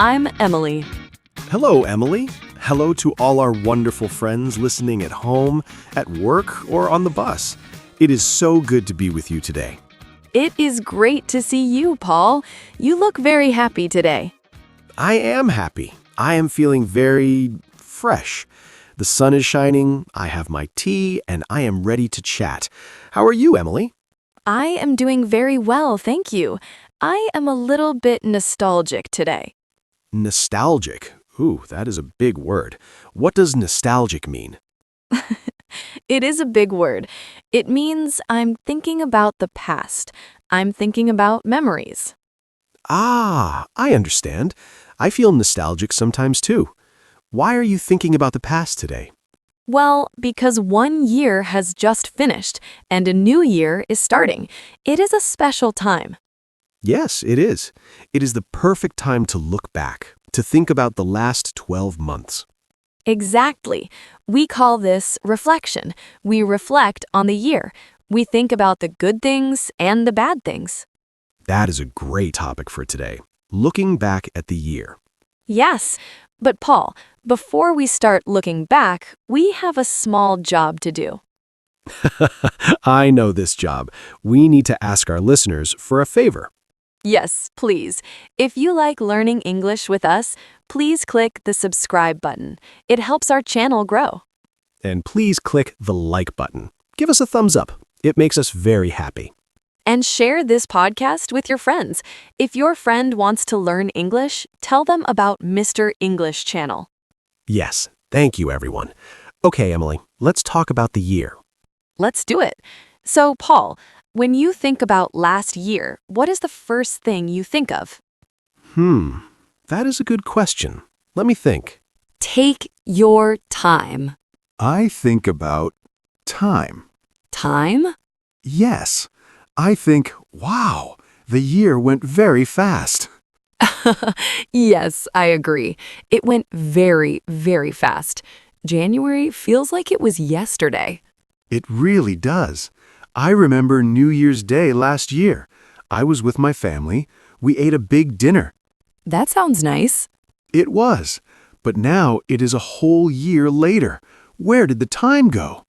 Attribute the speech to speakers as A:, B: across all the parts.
A: I'm Emily.
B: Hello, Emily. Hello to all our wonderful friends listening at home, at work, or on the bus. It is so good to be with you today.
A: It is great to see you, Paul. You look very happy today.
B: I am happy. I am feeling very fresh. The sun is shining, I have my tea, and I am ready to chat. How are you, Emily?
A: I am doing very well, thank you. I am a little bit nostalgic today.
B: Nostalgic. Ooh, that is a big word. What does nostalgic mean?
A: It is a big word. It means I'm thinking about the past. I'm thinking about memories.
B: Ah, I understand. I feel nostalgic sometimes too. Why are you thinking about the past today?
A: Well, because one year has just finished and a new year is starting. It is a special time.
B: Yes, it is. It is the perfect time to look back, to think about the last 12 months.
A: Exactly. We call this reflection. We reflect on the year. We think about the good things and the bad things.
B: That is a great topic for today. Looking back at the year.
A: Yes, but Paul, before we start looking back, we have a small job to do.
B: I know this job. We need to ask our listeners for a favor.
A: Yes, please. If you like learning English with us, please click the subscribe button. It helps our channel grow.
B: And please click the like button. Give us a thumbs up. It makes us very happy.
A: And share this podcast with your friends. If your friend wants to learn English, tell them about Mr. English channel.
B: Yes, thank you, everyone. Okay, Emily, let's talk about the year.
A: Let's do it. So, Paul, when you think about last year, what is the first thing you think of?
B: That is a good question. Let me think.
A: Take your time.
C: I think about time.
A: Time?
C: Yes. I think, wow, the year went very fast.
A: Yes, I agree. It went very, very fast. January feels like it was yesterday.
C: It really does. I remember New Year's Day last year. I was with my family. We ate a big dinner.
A: That sounds nice.
C: It was. But now it is a whole year later. Where did the time go?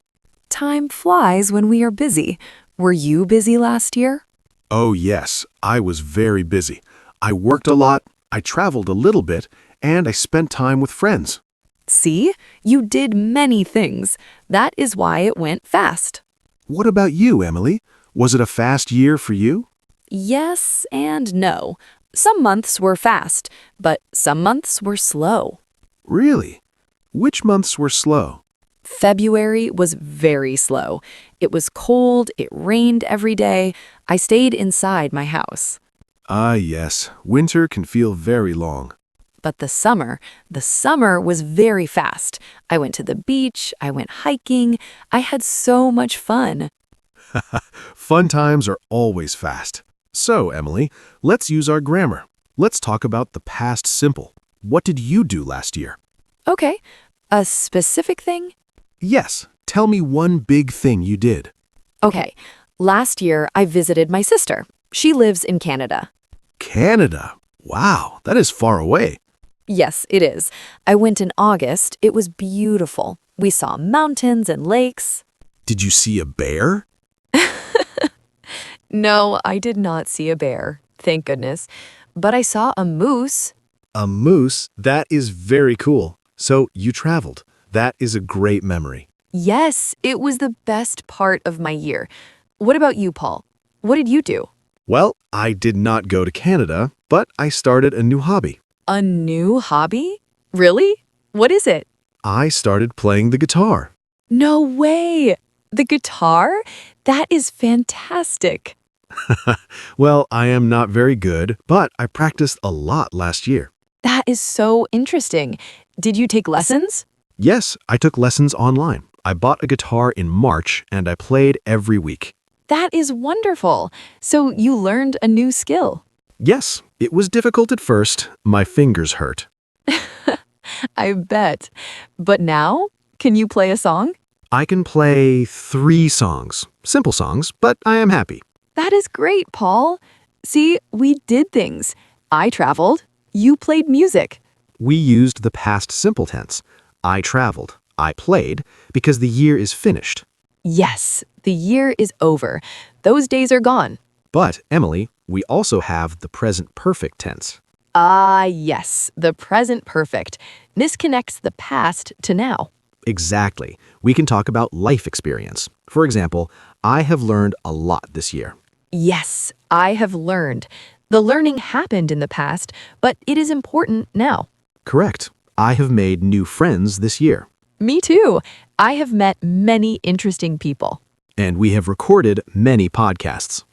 A: Time flies when we are busy. Were you busy last year?
C: Oh, yes. I was very busy. I worked a lot, I traveled a little bit, and I spent time with friends.
A: See, you did many things. That is why it went fast.
C: What about you, Emily? Was it a fast year for you?
A: Yes and no. Some months were fast, but some months were slow.
C: Really? Which months were slow?
A: February was very slow. It was cold, it rained every day. I stayed inside my house.
C: Ah, yes. Winter can feel very long.
A: But the summer was very fast. I went to the beach, I went hiking, I had so much fun.
C: Fun times are always fast. So, Emily, let's use our grammar. Let's talk about the past simple. What did you do last year?
A: Okay, a specific thing?
C: Yes, tell me one big thing you did.
A: Okay, last year I visited my sister. She lives in Canada.
C: Canada? Wow, that is far away.
A: Yes, it is. I went in August. It was beautiful. We saw mountains and lakes.
C: Did you see a bear?
A: No, I did not see a bear, thank goodness. But I saw a moose.
C: A moose? That is very cool. So you traveled. That is a great memory.
A: Yes, it was the best part of my year. What about you, Paul? What did you do?
C: Well, I did not go to Canada, but I started a new hobby.
A: A new hobby? Really? What is it?
C: I started playing the guitar.
A: No way! The guitar? That is fantastic.
C: Well, I am not very good, but I practiced a lot last year.
A: That is so interesting. Did you take lessons?
C: Yes, I took lessons online. I bought a guitar in March and I played every week.
A: That is wonderful. So you learned a new skill.
C: Yes, it was difficult at first. My fingers hurt.
A: I bet. But now, can you play a song?
C: I can play 3 songs. Simple songs, but I am happy.
A: That is great, Paul. See, we did things. I traveled. You played music.
C: We used the past simple tense. I traveled. I played because the year is finished.
A: Yes, the year is over. Those days are gone.
C: But, Emily, we also have the present perfect tense.
A: Ah, yes, the present perfect. This connects the past to now.
C: Exactly. We can talk about life experience. For example, I have learned a lot this year.
A: Yes, I have learned. The learning happened in the past, but it is important now.
C: Correct. I have made new friends this year.
A: Me too. I have met many interesting people.
C: And we have recorded many podcasts.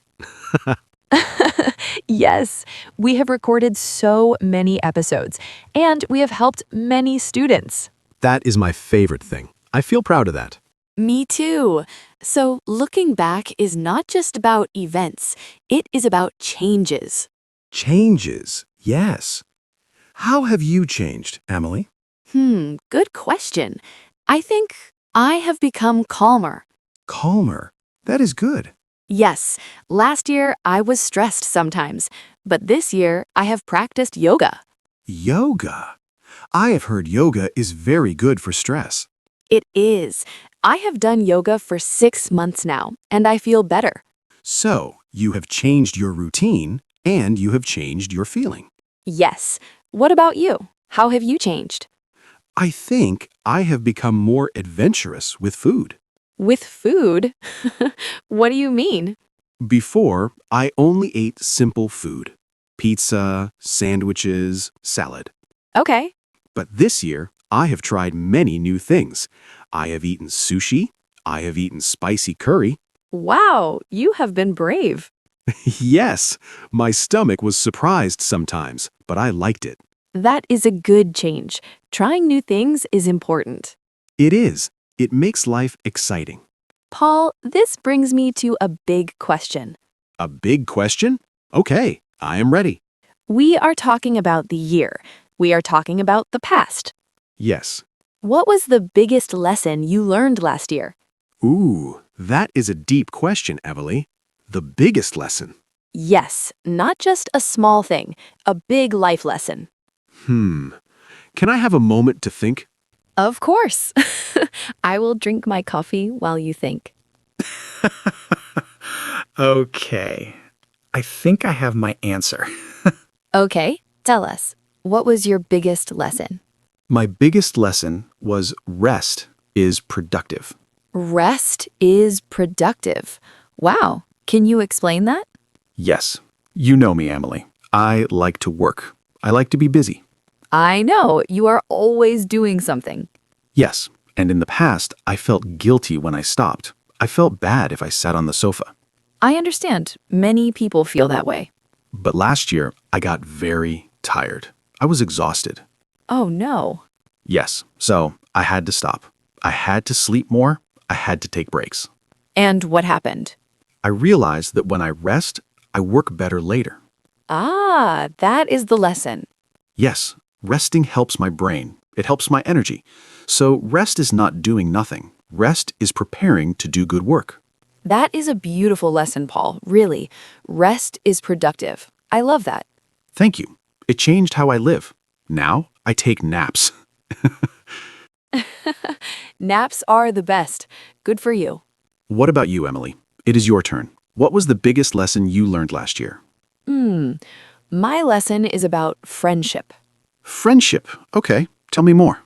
A: Yes, we have recorded so many episodes, and we have helped many students.
C: That is my favorite thing. I feel proud of that.
A: Me too. So, looking back is not just about events, it is about changes.
B: Changes, yes. How have you changed, Emily?
A: Good question. I think I have become calmer.
B: Calmer. That is good.
A: Yes, last year I was stressed sometimes, but this year I have practiced yoga.
B: Yoga. I have heard yoga is very good for stress.
A: It is. I have done yoga for 6 months now, and I feel better.
B: So, you have changed your routine and you have changed your feeling.
A: Yes. What about you? How have you changed?
B: I think I have become more adventurous with food.
A: With food? What do you mean?
B: Before, I only ate simple food. Pizza, sandwiches, salad.
A: Okay.
B: But this year, I have tried many new things. I have eaten sushi. I have eaten spicy curry.
A: Wow, you have been brave.
B: Yes, my stomach was surprised sometimes, but I liked it.
A: That is a good change. Trying new things is important.
B: It is. It makes life exciting.
A: Paul, this brings me to a big question.
B: A big question? Okay, I am ready.
A: We are talking about the year. We are talking about the past.
B: Yes.
A: What was the biggest lesson you learned last year?
B: Ooh, that is a deep question, Emily. The biggest lesson.
A: Yes, not just a small thing, a big life lesson.
B: Can I have a moment to think?
A: Of course. I will drink my coffee while you think.
D: Okay, I think I have my answer.
A: Okay, tell us. What was your biggest lesson?
D: My biggest lesson was rest is productive.
A: Rest is productive. Wow. Can you explain that?
D: Yes, you know me, Emily. I like to work. I like to be busy.
A: I know. You are always doing something.
D: Yes, and in the past, I felt guilty when I stopped. I felt bad if I sat on the sofa.
A: I understand. Many people feel that way.
D: But last year, I got very tired. I was exhausted.
A: Oh, no.
D: Yes, so I had to stop. I had to sleep more. I had to take breaks.
A: And what happened?
D: I realized that when I rest, I work better later.
A: Ah, that is the lesson.
D: Yes, resting helps my brain. It helps my energy. So rest is not doing nothing. Rest is preparing to do good work.
A: That is a beautiful lesson, Paul. Really. Rest is productive. I love that.
D: Thank you. It changed how I live. Now I take naps.
A: Naps are the best. Good for you.
D: What about you, Emily? It is your turn. What was the biggest lesson you learned last year?
A: My lesson is about friendship.
D: Friendship. Okay, tell me more.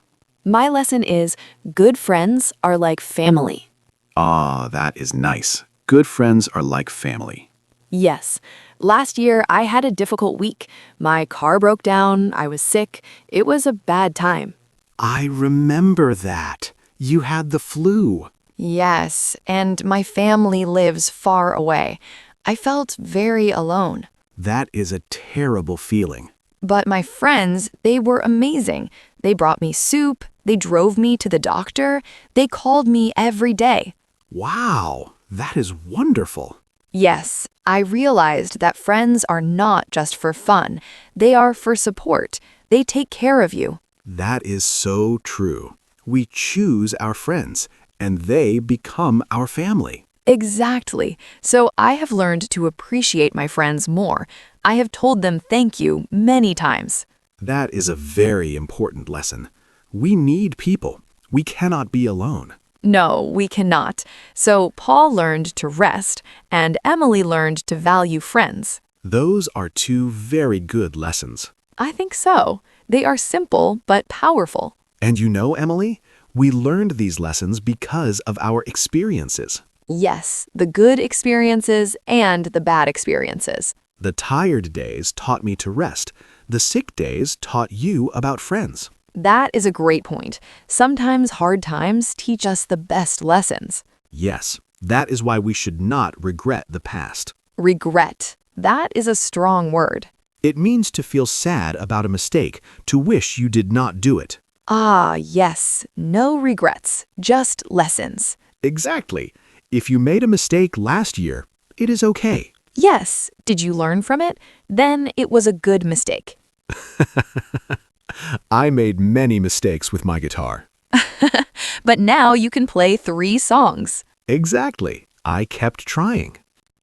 A: My lesson is good friends are like family.
D: Ah, that is nice. Good friends are like family.
A: Yes. Last year, I had a difficult week. My car broke down. I was sick. It was a bad time.
B: I remember that. You had the flu.
A: Yes, and my family lives far away. I felt very alone.
B: That is a terrible feeling.
A: But my friends, they were amazing. They brought me soup. They drove me to the doctor. They called me every day.
B: Wow, that is wonderful.
A: Yes, I realized that friends are not just for fun. They are for support. They take care of you.
B: That is so true. We choose our friends, and they become our family.
A: Exactly. So I have learned to appreciate my friends more. I have told them thank you many times.
C: That is a very important lesson. We need people. We cannot be alone.
A: No, we cannot. So Paul learned to rest, and Emily learned to value friends.
C: Those are two very good lessons.
A: I think so. They are simple but powerful.
C: And you know, Emily, we learned these lessons because of our experiences.
A: Yes, the good experiences and the bad experiences.
C: The tired days taught me to rest. The sick days taught you about friends.
A: That is a great point. Sometimes hard times teach us the best lessons.
C: Yes, that is why we should not regret the past.
A: Regret. That is a strong word.
C: It means to feel sad about a mistake, to wish you did not do it.
A: Ah, yes. No regrets, just lessons.
C: Exactly. If you made a mistake last year, it is okay.
A: Yes. Did you learn from it? Then it was a good mistake.
C: I made many mistakes with my guitar.
A: But now you can play 3 songs.
C: Exactly. I kept trying.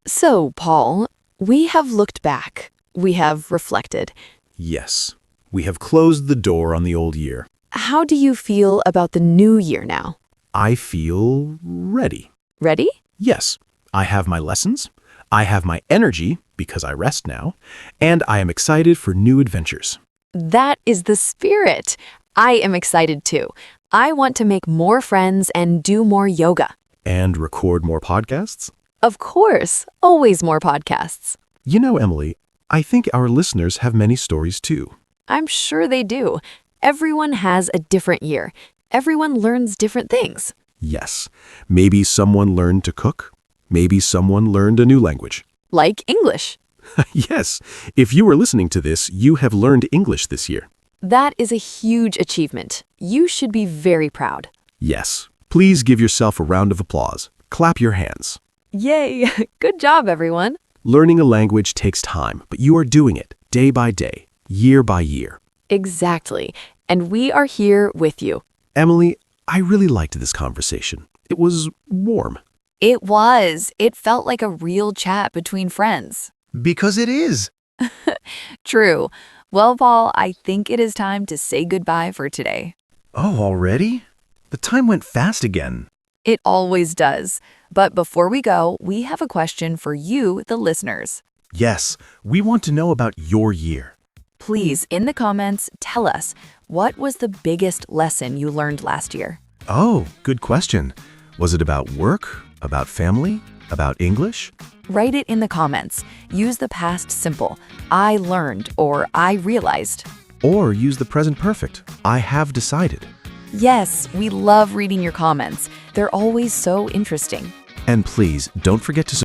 A: So, Paul, we have looked back. We have reflected.
C: Yes, we have closed the door on the old year.
A: How do you feel about the new year now?
C: I feel ready.
A: Ready?
C: Yes, I have my lessons. I have my energy because I rest now, and I am excited for new adventures.
A: That is the spirit. I am excited too. I want to make more friends and do more yoga.
C: And record more podcasts?
A: Of course, always more podcasts.
C: You know, Emily, I think our listeners have many stories too.
A: I'm sure they do. Everyone has a different year. Everyone learns different things.
C: Yes, maybe someone learned to cook. Maybe someone learned a new language.
A: Like English.
C: Yes, if you are listening to this, you have learned English this year.
A: That is a huge achievement. You should be very proud.
C: Yes, please give yourself a round of applause. Clap your hands.
A: Yay! Good job, everyone.
C: Learning a language takes time, but you are doing it day by day, year by year.
A: Exactly. And we are here with you.
C: Emily, I really liked this conversation. It was warm.
A: It was. It felt like a real chat between friends.
B: Because it is.
A: True. Well, Paul, I think it is time to say goodbye for today.
B: Oh, already? The time went fast again.
A: It always does. But before we go, we have a question for you, the listeners.
B: Yes, we want to know about your year.
A: Please, in the comments, tell us, what was the biggest lesson you learned last year?
B: Oh, good question. Was it about work, about family, about English?
A: Write it in the comments. Use the past simple, I learned or I realized.
B: Or use the present perfect, I have decided.
A: Yes, we love reading your comments. They're always so interesting.
B: And please, don't forget to